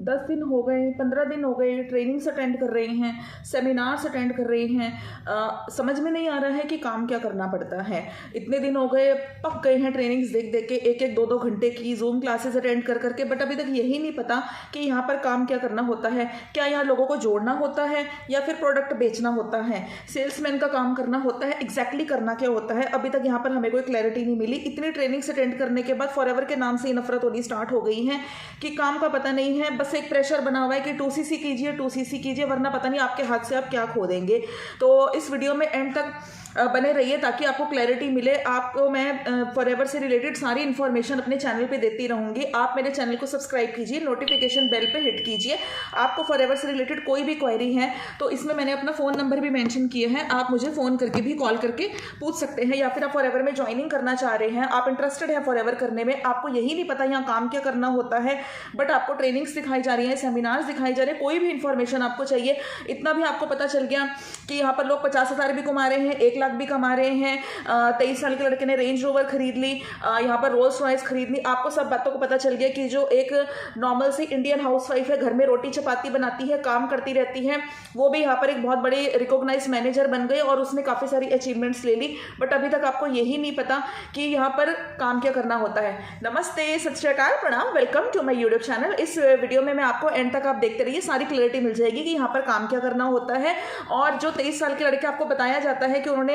10 दिन हो गए, 15 दिन हो गए, ट्रेनिंग्स अटेंड कर रहे हैं, सेमिनार्स अटेंड कर रहे हैं, समझ में नहीं आ रहा है कि काम क्या करना पड़ता है। इतने दिन हो गए, पक गए हैं ट्रेनिंग्स देख देख के, एक एक दो दो घंटे की जूम क्लासेस अटेंड कर करके, बट अभी तक यही नहीं पता कि यहाँ पर काम क्या करना होता है। क्या यहाँ लोगों को जोड़ना होता है या फिर प्रोडक्ट बेचना होता है, सेल्समैन का काम करना होता है, एग्जैक्टली करना क्या होता है। अभी तक यहाँ पर हमें कोई क्लैरिटी नहीं मिली। इतनी ट्रेनिंग्स अटेंड करने के बाद फॉरएवर के नाम से ही नफरत होनी स्टार्ट हो गई है कि काम का पता नहीं है, बस एक प्रेशर बना हुआ है कि 2cc कीजिए, 2cc कीजिए, वरना पता नहीं आपके हाथ से आप क्या खो देंगे। तो इस वीडियो में एंड तक बने रहिए ताकि आपको क्लैरिटी मिले। आपको मैं फॉरएवर से रिलेटेड सारी इन्फॉर्मेशन अपने चैनल पे देती रहूंगी। आप मेरे चैनल को सब्सक्राइब कीजिए, नोटिफिकेशन बेल पे हिट कीजिए। आपको फॉरएवर से रिलेटेड कोई भी क्वेरी है तो इसमें मैंने अपना फ़ोन नंबर भी मेंशन किए हैं, आप मुझे फ़ोन करके भी कॉल करके पूछ सकते हैं। या फिर आप फॉरएवर में ज्वाइनिंग करना चाह रहे हैं, आप इंटरेस्टेड है फॉरएवर करने में, आपको यही नहीं पता यहाँ काम क्या करना होता है, बट आपको ट्रेनिंग्स दिखाई जा रही हैं, सेमिनार्स दिखाई जा रहे हैं, कोई भी इन्फॉर्मेशन आपको चाहिए, इतना भी आपको पता चल गया कि यहाँ पर लोग 50,000 भी कमा रहे हैं, 1 लाख भी कमा रहे हैं, 23 साल के लड़के ने रेंज रोवर खरीद ली, यहाँ पर रोल्स रॉयस खरीद ली। आपको सब बातों को पता चल गया कि जो एक नॉर्मल सी इंडियन हाउसवाइफ है, घर में रोटी चपाती बनाती है, काम करती रहती है, वो भी यहाँ पर एक बहुत बड़ी रिकॉग्नाइज मैनेजर बन गई और उसने काफ़ी सारी अचीवमेंट्स ले ली। बट अभी तक आपको यही नहीं पता कि यहाँ पर काम क्या करना होता है। नमस्ते, सत श्री अकाल, प्रणाम, welcome to my YouTube channel. इस वीडियो में मैं आपको एंड तक आप देखते रहिए, सारी क्लैरिटी मिल जाएगी कि यहाँ पर काम क्या करना होता है। और जो 23 साल के लड़के आपको बताया जाता है कि उन्होंने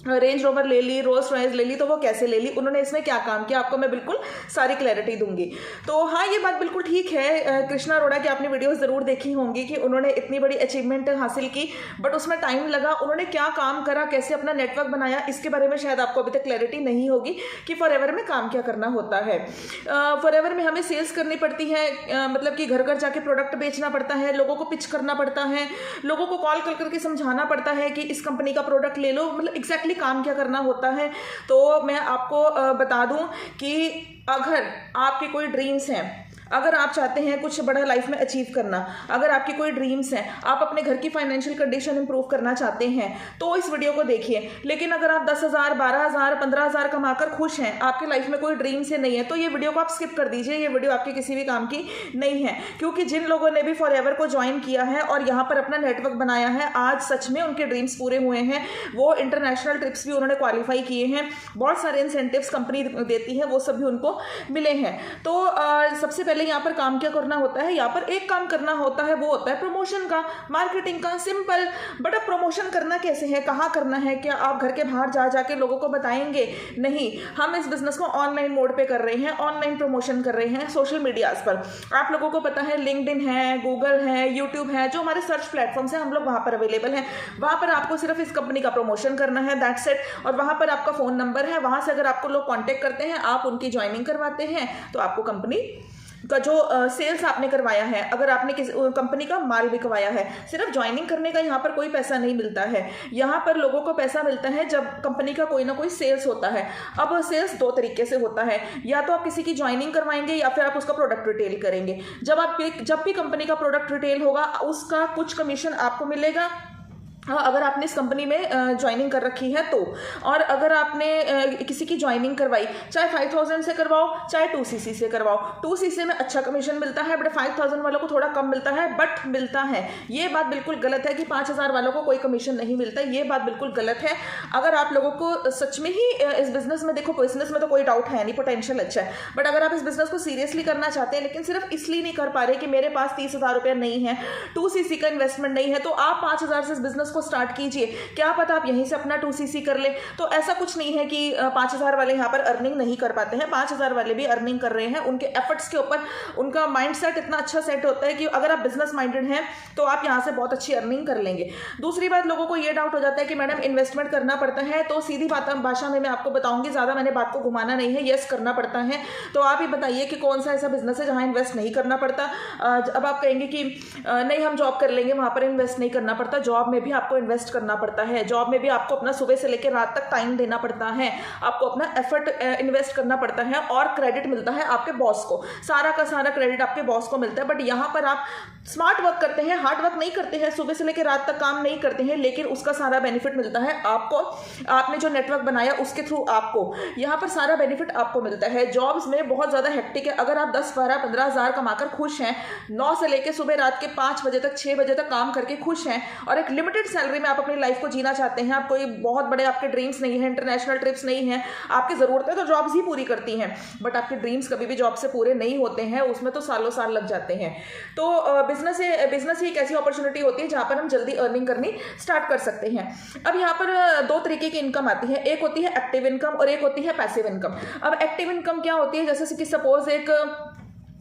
रेंज रोवर ले ली, रोल्स रॉयस ले ली, तो वो कैसे ले ली, उन्होंने इसमें क्या काम किया, आपको मैं बिल्कुल सारी क्लैरिटी दूंगी। तो हाँ, ये बात बिल्कुल ठीक है, कृष्णा अरोड़ा की आपने वीडियोस ज़रूर देखी होंगी कि उन्होंने इतनी बड़ी अचीवमेंट हासिल की, बट उसमें टाइम लगा। उन्होंने क्या काम करा, कैसे अपना नेटवर्क बनाया, इसके बारे में शायद आपको अभी तक क्लैरिटी नहीं होगी कि फॉरएवर में काम क्या करना होता है। फॉरएवर में हमें सेल्स करनी पड़ती है, मतलब कि घर घर जाके प्रोडक्ट बेचना पड़ता है, लोगों को पिच करना पड़ता है, लोगों को कॉल कर करके समझाना पड़ता है कि इस कंपनी का प्रोडक्ट ले लो, मतलब एग्जैक्टली काम क्या करना होता है। तो मैं आपको बता दूं कि अगर आपके कोई ड्रीम्स हैं, अगर आप चाहते हैं कुछ बड़ा लाइफ में अचीव करना, अगर आपकी कोई ड्रीम्स हैं, आप अपने घर की फाइनेंशियल कंडीशन इंप्रूव करना चाहते हैं, तो इस वीडियो को देखिए। लेकिन अगर आप 10,000, 12,000, 15,000 कमाकर खुश हैं, आपके लाइफ में कोई ड्रीम से नहीं है, तो ये वीडियो को आप स्किप कर दीजिए। ये वीडियो आपके किसी भी काम की नहीं है, क्योंकि जिन लोगों ने भी फॉरएवर को ज्वाइन किया है और यहाँ पर अपना नेटवर्क बनाया है, आज सच में उनके ड्रीम्स पूरे हुए हैं। वो इंटरनेशनल ट्रिप्स भी उन्होंने क्वालिफाई किए हैं, बहुत सारे इंसेंटिव्स कंपनी देती है, वो सब भी उनको मिले हैं। तो सबसे पहले यहाँ पर काम क्या करना होता है, यहाँ पर एक काम करना होता है, वो होता है प्रमोशन का, मार्केटिंग का, सिंपल। बट अब प्रमोशन करना कैसे है, कहाँ करना है, क्या आप घर के बाहर जा जाके लोगों को बताएंगे? नहीं, हम इस बिजनेस को ऑनलाइन मोड पे कर रहे हैं, ऑनलाइन प्रमोशन कर रहे हैं सोशल मीडियाज पर। आप लोगों को पता है लिंक्डइन है, गूगल है, यूट्यूब है, जो हमारे सर्च प्लेटफॉर्म्स हैं, हम लोग वहाँ पर अवेलेबल हैं। वहाँ पर आपको सिर्फ इस कंपनी का प्रमोशन करना है, दैट्स इट। और वहाँ पर आपका फ़ोन नंबर है, वहाँ से अगर आपको लोग कॉन्टैक्ट करते हैं, आप उनकी ज्वाइनिंग करवाते हैं, तो आपको कंपनी का जो सेल्स आपने करवाया है, अगर आपने किसी कंपनी का माल बिकवाया है, सिर्फ ज्वाइनिंग करने का यहाँ पर कोई पैसा नहीं मिलता है। यहाँ पर लोगों को पैसा मिलता है जब कंपनी का कोई ना कोई सेल्स होता है। अब सेल्स 2 तरीके से होता है, या तो आप किसी की ज्वाइनिंग करवाएंगे या फिर आप उसका प्रोडक्ट रिटेल करेंगे। जब भी कंपनी का प्रोडक्ट रिटेल होगा, उसका कुछ कमीशन आपको मिलेगा, अगर आपने इस कंपनी में ज्वाइनिंग कर रखी है तो। और अगर आपने किसी की ज्वाइनिंग करवाई, चाहे 5,000 से करवाओ, चाहे 2cc से करवाओ, 2cc में अच्छा कमीशन मिलता है, बट 5,000 वालों को थोड़ा कम मिलता है, बट मिलता है। ये बात बिल्कुल गलत है कि 5,000 वालों को कोई कमीशन नहीं मिलता, ये बात बिल्कुल गलत है। अगर आप लोगों को सच में ही इस बिजनेस में, देखो बिजनेस में तो कोई डाउट है नहीं, पोटेंशियल अच्छा है, बट अगर आप इस बिजनेस को सीरियसली करना चाहते हैं, लेकिन सिर्फ इसलिए नहीं कर पा रहे कि मेरे पास 30,000 रुपया नहीं है, 2cc का इन्वेस्टमेंट नहीं है, तो आप 5,000 से इस बिजनेस को स्टार्ट कीजिए। क्या पता आप यहीं से अपना 2cc कर ले। तो ऐसा कुछ नहीं है कि 5,000 वाले यहाँ पर अर्निंग नहीं कर पाते हैं, 5,000 वाले भी अर्निंग कर रहे हैं। उनके एफर्ट्स के ऊपर उनका माइंडसेट इतना अच्छा सेट होता है कि अगर आप बिजनेस माइंडेड हैं तो आप यहाँ से बहुत अच्छी अर्निंग कर लेंगे। दूसरी बात, लोगों को ये डाउट हो जाता है कि मैडम इन्वेस्टमेंट करना पड़ता है, तो सीधी भाषा में मैं आपको बताऊंगी, ज़्यादा मैंने बात को घुमाना नहीं है। यस, करना पड़ता है। तो आप ही बताइए कि कौन सा ऐसा बिजनेस है जहाँ इन्वेस्ट नहीं करना पड़ता। अब आप कहेंगे कि नहीं, हम जॉब कर लेंगे, वहाँ पर इन्वेस्ट नहीं करना पड़ता। जॉब में भी आपको इन्वेस्ट करना पड़ता है, जॉब में भी आपको अपना सुबह से लेकर रात तक टाइम देना पड़ता है, आपको अपना एफर्ट इन्वेस्ट करना पड़ता है और क्रेडिट मिलता है आपके बॉस को, सारा का सारा क्रेडिट आपके बॉस को मिलता है। बट यहाँ पर आप स्मार्ट वर्क करते हैं, हार्ड वर्क नहीं करते हैं, सुबह से लेकर रात तक काम नहीं करते हैं, लेकिन उसका सारा बेनिफिट मिलता है आपको, आपने जो नेटवर्क बनाया उसके थ्रू आपको यहाँ पर सारा बेनिफिट आपको मिलता है। जॉब्स में बहुत ज़्यादा हेक्टिक है, अगर आप 10, 12, 15 हज़ार कमाकर खुश हैं, 9 से लेकर सुबह रात के 5 बजे तक, 6 बजे तक काम करके खुश हैं और एक लिमिटेड सैलरी में आप अपनी लाइफ को जीना चाहते हैं, आप कोई बहुत बड़े आपके ड्रीम्स नहीं है, इंटरनेशनल ट्रिप्स नहीं है, आपकी ज़रूरतें तो जॉब्स ही पूरी करती हैं, बट आपके ड्रीम्स कभी भी जॉब से पूरे नहीं होते हैं, उसमें तो सालों साल लग जाते हैं। तो बिजनेस ही एक ऐसी अपॉर्चुनिटी होती है जहाँ पर हम जल्दी अर्निंग करनी स्टार्ट कर सकते हैं। अब यहाँ पर 2 तरीके की इनकम आती है, एक होती है एक्टिव इनकम और एक होती है पैसिव इनकम। अब एक्टिव इनकम क्या होती है, जैसे कि सपोज एक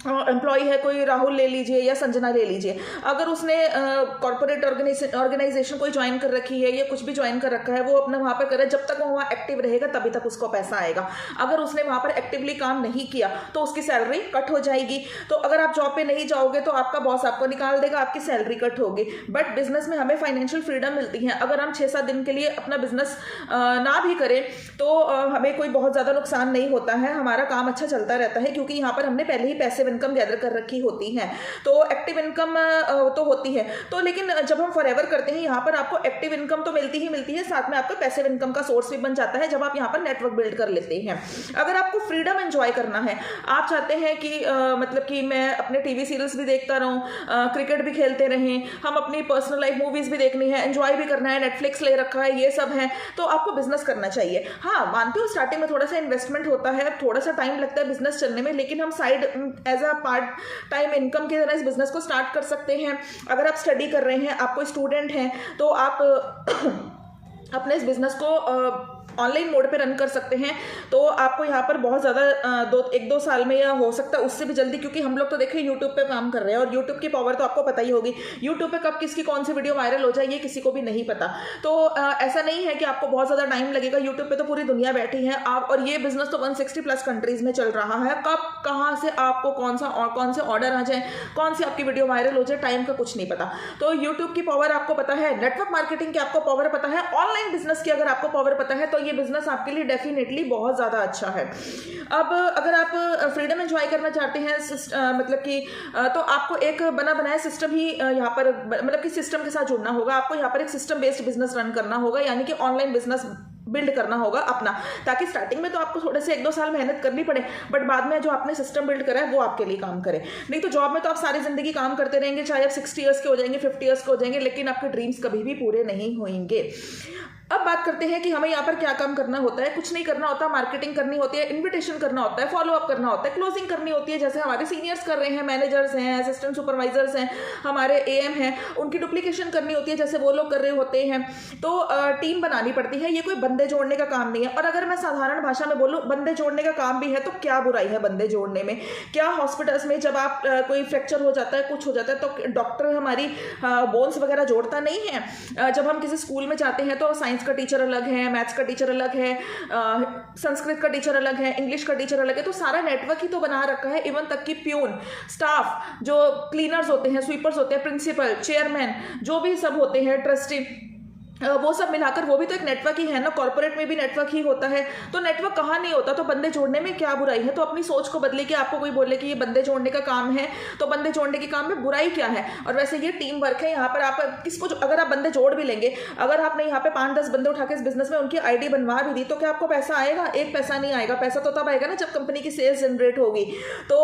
एम्प्लॉय है, कोई राहुल ले लीजिए या संजना ले लीजिए, अगर उसने कॉर्पोरेट ऑर्गेनाइजेशन कोई ज्वाइन कर रखी है या कुछ भी ज्वाइन कर रखा है, वो अपना वहाँ पर करे, जब तक वो वहाँ एक्टिव रहेगा तभी तक उसको पैसा आएगा। अगर उसने वहाँ पर एक्टिवली काम नहीं किया तो उसकी सैलरी कट हो जाएगी। तो अगर आप जॉब पे नहीं जाओगे तो आपका बॉस आपको निकाल देगा, आपकी सैलरी कट होगी। बट बिजनेस में हमें फाइनेंशियल फ्रीडम मिलती है, अगर हम 6-7 दिन के लिए अपना बिजनेस ना भी करें तो हमें कोई बहुत ज़्यादा नुकसान नहीं होता है, हमारा काम अच्छा चलता रहता है, क्योंकि यहाँ पर हमने पहले ही पैसिव इनकम गैदर कर रखी होती है। तो एक्टिव इनकम तो होती है, तो लेकिन जब हम फॉरएवर करते हैं यहाँ पर आपको एक्टिव इनकम तो मिलती ही मिलती है, साथ में आपका पैसिव इनकम का सोर्स भी बन जाता है जब आप यहाँ पर नेटवर्क बिल्ड कर लेते हैं। अगर आपको फ्रीडम एंजॉय करना है, आप चाहते हैं कि मतलब कि मैं अपने टीवी सीरियल्स भी देखता रहूं, क्रिकेट भी खेलते रहें, हम अपनी पर्सनल लाइफ मूवीज भी देखनी है, एंजॉय भी करना है, नेटफ्लिक्स ले रखा है, ये सब है, तो आपको बिजनेस करना चाहिए। हाँ, मानते हो स्टार्टिंग में थोड़ा सा इन्वेस्टमेंट होता है, थोड़ा सा टाइम लगता है बिजनेस चलने में, लेकिन हम side as a part time income की तरह इस बिजनेस को स्टार्ट कर सकते हैं। अगर आप स्टडी कर रहे हैं, आप कोई स्टूडेंट हैं, तो आप अपने इस बिजनेस को ऑनलाइन मोड पे रन कर सकते हैं। तो आपको यहाँ पर बहुत ज़्यादा 1-2 साल में, या हो सकता है उससे भी जल्दी, क्योंकि हम लोग तो देखिए यूट्यूब पे काम कर रहे हैं और यूट्यूब की पावर तो आपको पता ही होगी, यूट्यूब पे कब किसकी कौन सी वीडियो वायरल हो जाए ये किसी को भी नहीं पता। तो ऐसा नहीं है कि आपको बहुत ज़्यादा टाइम लगेगा, यूट्यूब पे तो पूरी दुनिया बैठी है आप, और ये बिजनेस तो 160+ कंट्रीज़ में चल रहा है, कब कहाँ से आपको कौन से ऑर्डर आ जाए, कौन सी आपकी वीडियो वायरल हो जाए, टाइम का कुछ नहीं पता। तो यूट्यूब की पावर आपको पता है, नेटवर्क मार्केटिंग की आपको पावर पता है, ऑनलाइन बिजनेस की अगर आपको पावर पता है, तो ये बिजनेस आपके लिए डेफिनेटली बहुत ज़्यादा अच्छा है। अब अगर आप फ्रीडम एंजॉय करना चाहते हैं, मतलब कि तो आपको एक बना बनाया सिस्टम ही यहाँ पर, मतलब कि सिस्टम के साथ जुड़ना होगा, आपको यहाँ पर एक सिस्टम बेस्ड बिजनेस रन करना होगा, यानी कि ऑनलाइन बिजनेस बिल्ड करना होगा अपना, ताकि स्टार्टिंग में तो आपको थोड़े से 1-2 साल मेहनत करनी पड़े, बट बाद में जो आपने सिस्टम बिल्ड करा है वो आपके लिए काम करे। नहीं तो जॉब में तो आप सारी जिंदगी काम करते रहेंगे, चाहे आप 60 ईयर्स के हो जाएंगे, 50 ईयर्स के हो जाएंगे, लेकिन आपके ड्रीम्स कभी भी पूरे नहीं होंगे। अब बात करते हैं कि हमें यहाँ पर क्या काम करना होता है। कुछ नहीं करना होता, मार्केटिंग करनी होती है, इन्विटेशन करना होता है, फॉलो अप करना होता है, क्लोजिंग करनी होती है, जैसे हमारे सीनियर्स कर रहे हैं, मैनेजर्स हैं, असिस्टेंट सुपरवाइजर्स हैं, हमारे एएम हैं, उनकी डुप्लीकेशन करनी होती है जैसे वो लोग कर रहे होते हैं। तो टीम बनानी पड़ती है, ये कोई बंदे जोड़ने का काम नहीं है। और अगर मैं साधारण भाषा में बोलूँ, बंदे जोड़ने का काम भी है, तो क्या बुराई है बंदे जोड़ने में? क्या हॉस्पिटल्स में जब आप कोई फ्रैक्चर हो जाता है, कुछ हो जाता है, तो डॉक्टर हमारी बोन्स वगैरह जोड़ता नहीं है? जब हम किसी स्कूल में जाते हैं तो साइंस का टीचर अलग है, मैथ्स का टीचर अलग है, संस्कृत का टीचर अलग है, इंग्लिश का टीचर अलग है, तो सारा नेटवर्क ही तो बना रखा है। इवन तक कि प्यून, स्टाफ, जो क्लीनर्स होते हैं, स्वीपर्स होते हैं, प्रिंसिपल, चेयरमैन, जो भी सब होते हैं, ट्रस्टी, वो सब मिलाकर वो भी तो एक नेटवर्क ही है ना। कॉर्पोरेट में भी नेटवर्क ही होता है, तो नेटवर्क कहाँ नहीं होता? तो बंदे जोड़ने में क्या बुराई है? तो अपनी सोच को बदले कि आपको कोई बोले कि ये बंदे जोड़ने का काम है, तो बंदे जोड़ने के काम में बुराई क्या है? और वैसे ये टीम वर्क है। यहाँ पर आप किसको, अगर आप बंदे जोड़ भी लेंगे, अगर आपने यहाँ पे 5-10 बंदे उठा के इस बिजनेस में उनकी आईडी बनवा भी दी, तो क्या आपको पैसा आएगा? एक पैसा नहीं आएगा। पैसा तो तब आएगा ना जब कंपनी की सेल्स जनरेट होगी। तो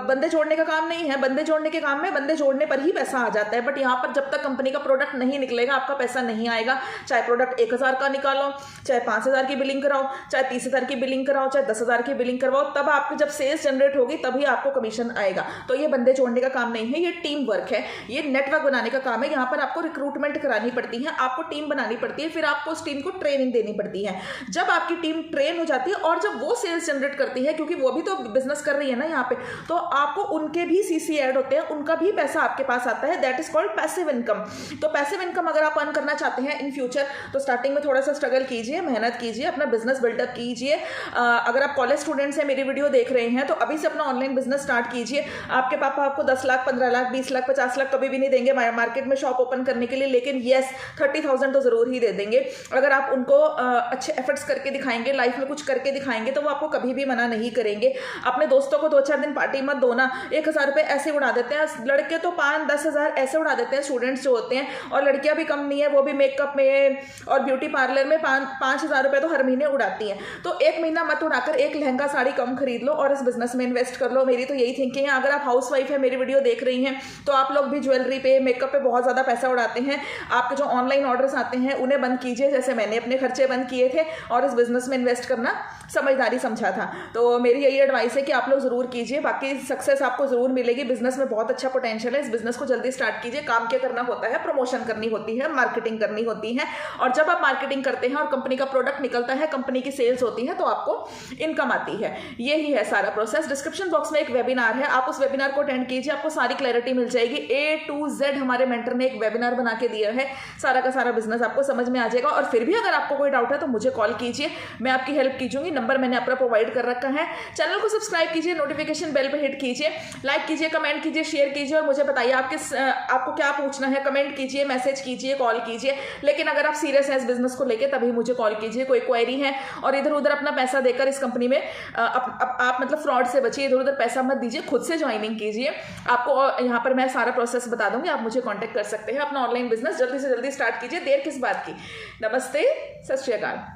बंदे जोड़ने का काम नहीं है, बंदे जोड़ने के काम में बंदे जोड़ने पर ही पैसा आ जाता है। बट यहाँ पर जब तक कंपनी का प्रोडक्ट नहीं निकलेगा, आपका पैसा नहीं आएगा। चाहे प्रोडक्ट 1000 का निकालो, चाहे 5000 की बिलिंग कराओ, चाहे 30,000 की बिलिंग कराओ, चाहे 10,000 की बिलिंग करवाओ, तब आपको जब सेल्स जनरेट होगी तभी आपको कमीशन आएगा। तो ये बंदे जोड़ने का काम नहीं है, ये टीम वर्क है, ये नेटवर्क बनाने का काम है। यहाँ पर आपको रिक्रूटमेंट करानी पड़ती है, आपको टीम बनानी पड़ती है, फिर आपको उस टीम को ट्रेनिंग देनी पड़ती है। जब आपकी टीम ट्रेन हो जाती है और जब वो सेल्स जनरेट करती है, क्योंकि वो भी तो बिजनेस कर रही है ना यहाँ पे, तो आपको उनके भी सीसी ऐड होते हैं, उनका भी पैसा आपके पास आता है। That is called passive income. तो पैसिव इनकम अगर आप अर्न करना चाहते हैं, इन फ्यूचर, तो स्टार्टिंग में थोड़ा सा स्ट्रगल कीजिए, मेहनत कीजिए, अपना बिजनेस बिल्डअप कीजिए। अगर आप कॉलेज स्टूडेंट्स हैं, मेरी वीडियो देख रहे हैं, तो अभी से अपना ऑनलाइन बिजनेस स्टार्ट कीजिए। आपके पापा आपको 10 लाख, 15 लाख, 20 लाख, 50 लाख कभी भी नहीं देंगे मार्केट में शॉप ओपन करने के लिए, लेकिन येस 30,000 तो जरूर ही दे देंगे। अगर आप उनको अच्छे एफर्ट्स करके दिखाएंगे, लाइफ में कुछ करके दिखाएंगे, तो वो आपको कभी भी मना नहीं करेंगे। अपने दोस्तों को 2-4 दिन पार्टी मत दो ना, 1,000 रुपये ऐसे उड़ा देते हैं लड़के, तो 5-10 हज़ार ऐसे उड़ा देते हैं स्टूडेंट्स जो होते हैं, और लड़कियां भी कम नहीं है, वो भी मेकअप में और ब्यूटी पार्लर में 5,000 रुपये तो हर महीने उड़ाती हैं। तो एक महीना मत उड़ाकर एक लहंगा साड़ी कम खरीद लो और इस बिजनेस में इन्वेस्ट कर लो। मेरी तो यही थिंकिंग है। अगर आप हाउस वाइफ है, मेरी वीडियो देख रही हैं, तो आप लोग भी ज्वेलरी पे, मेकअप पे बहुत ज़्यादा पैसा उड़ाते हैं। आपके जो ऑनलाइन ऑर्डर्स आते हैं उन्हें बंद कीजिए, जैसे मैंने अपने खर्चे बंद किए थे और इस बिजनेस में इन्वेस्ट करना समझदारी समझा था। तो मेरी यही एडवाइस है कि आप लोग जरूर कीजिए, बाकी सक्सेस आपको जरूर मिलेगी। बिजनेस में बहुत अच्छा पोटेंशियल है, इस बिजनेस को जल्दी स्टार्ट कीजिए। काम क्या करना होता है, प्रमोशन करनी होती है, मार्केटिंग करनी होती है, और जब आप मार्केटिंग करते हैं और कंपनी का प्रोडक्ट निकलता है, कंपनी की सेल्स होती है, तो आपको इनकम आती है। यही है सारा प्रोसेस। डिस्क्रिप्शन बॉक्स में एक वेबिनार है, आप उस वेबिनार को अटेंड कीजिए, आपको सारी क्लैरिटी मिल जाएगी। A to Z हमारे मेंटर ने एक वेबिनार बना के दिया है, सारा का सारा बिजनेस आपको समझ में आ जाएगा। और फिर भी अगर आपको कोई डाउट है तो मुझे कॉल कीजिए, मैं आपकी हेल्प कीजूंगी। नंबर मैंने अपना प्रोवाइड कर रखा है। चैनल को सब्सक्राइब कीजिए, नोटिफिकेशन बेल पे हिट कीजिए, लाइक कीजिए, कमेंट कीजिए, शेयर कीजिए, और मुझे बताइए आपको क्या पूछना है। कमेंट कीजिए, मैसेज कीजिए, कॉल कीजिए, लेकिन अगर आप सीरियस हैं इस बिजनेस को लेकर तभी मुझे कॉल कीजिए। कोई क्वेरी है, और इधर उधर अपना पैसा देकर इस कंपनी में आप मतलब फ्रॉड से बचिए, इधर उधर पैसा मत दीजिए, खुद से ज्वाइनिंग कीजिए। आपको यहाँ पर मैं सारा प्रोसेस बता दूंगी, आप मुझे कांटेक्ट कर सकते हैं। अपना ऑनलाइन बिजनेस जल्दी से जल्दी स्टार्ट कीजिए, देर किस बात की। नमस्ते, सत श्री अकाल।